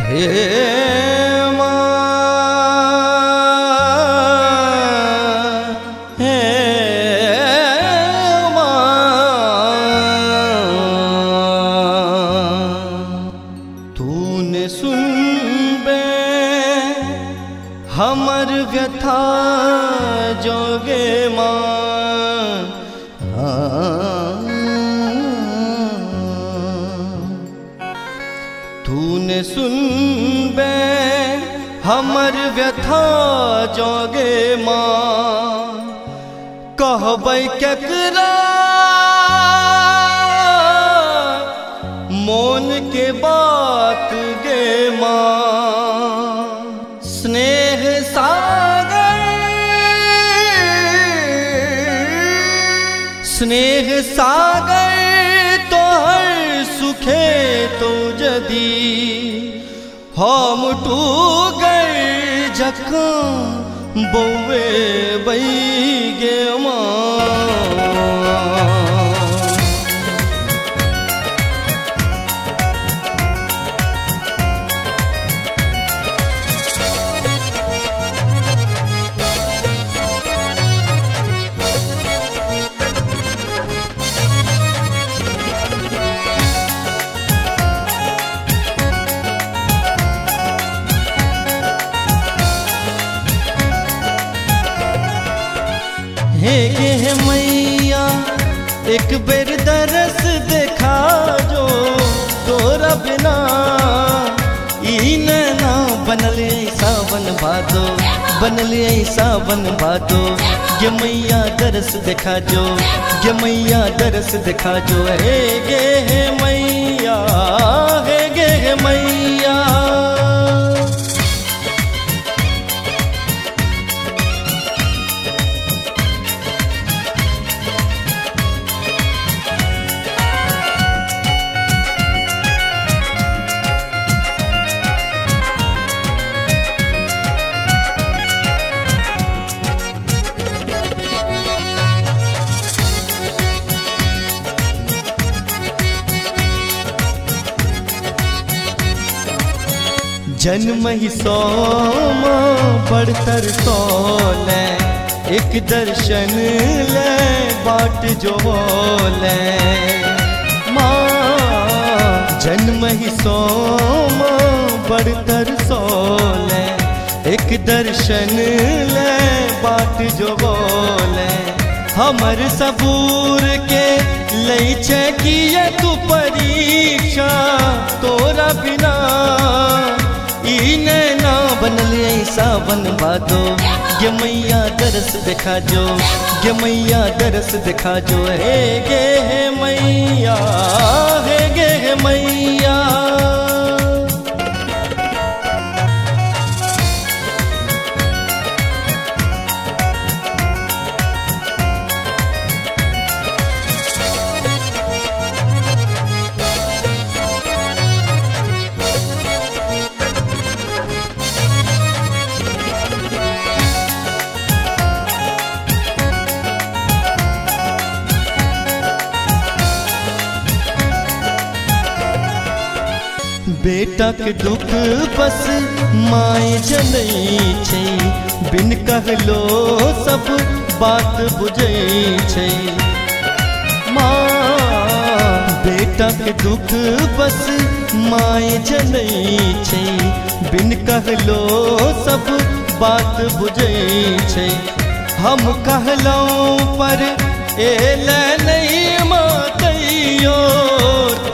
हे माँ, हे माँ, तूने सुन बे हमर व्यथा जोगे माँ। तूने सुन बे हमर व्यथा जोगे माँ। कहबै केकरा मोन के बात गे माँ। स्नेह सागर, स्नेह सागर तोहर सुखे तो जदी हम टूगर जखम बौए बैगे माँ। हे मैया एक बेर दरस देखा जो तोरा बिना ई नैना बनल सावन भादो, बनल सावन भादो। ये मैया दरस देखा जो, ये मैया दरस देखा जो। हे गे हे मैया, हे गे हे मैया। जन्म ही सोम बढ़तर सोले, एक दर्शन ले बाट जो बोले माँ। जन्म ही सोम बढ़तर सोले, एक दर्शन ले बाट जो बोले। हमर सबूर के लई छे किए तू परीक्षा, तोरा बिना ई नैना बनल सावन भादो। ये मैया दरस देखा जो, ये मैया दरस देखा जो। हे गे हे मैया, हे गे हे मैया। बेटा के दुख बस माय जनई छै, बिन कहलो सब बात बुझै छै माँ। बेटा के दुख बस माय जनई छै, बिन कहलो सब बात बुझै छै। हम कहलौं पर एले नहीं माँ कहियो,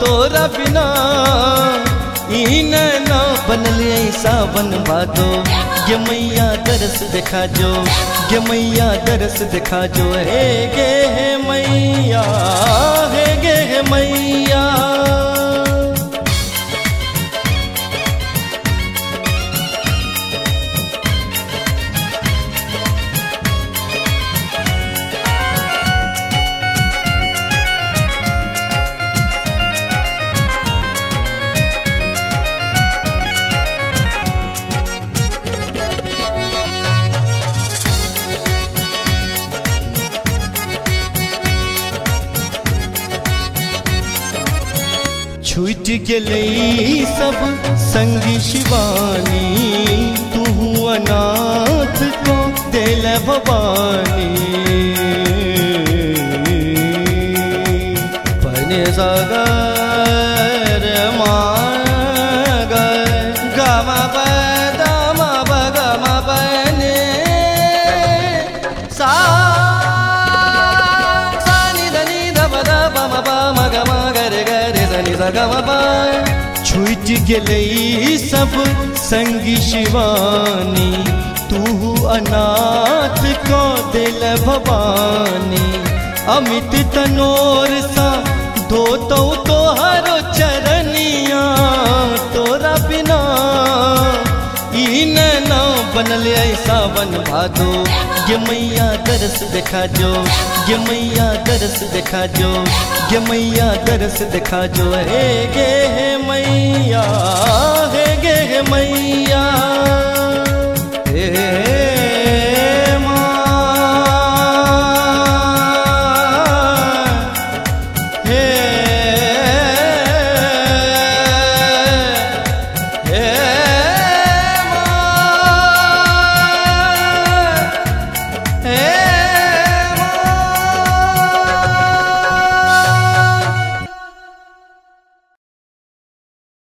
तोरा बिना ई नैना बनल सावन भादो। ये मैया दरस देखा जो, ये मैया दरस देखा जो। हे गे हे मैया, हे गे हे मैया। छूट गेलै सब संगी शिवानी, तू अनाथ को दिल भवानी। पने सागर माग गमा पदमा बगमा पने सा नि धनि धम धम म गमा गर गर धनि सा गमा पा। छूट गेलै सब संगी शिवानी, तू अनाथ को दिल भवानी। अमित तनोर सा धोतो तोहरो चरनिया, तोरा बिना ई नैना बनल ऐसा वन भादो। ये मैया दरस दिखा जो, ये मैया दरस दिखा जो, ये मैया दरस दिखा जो। हे गे मैया, हे गे मैया।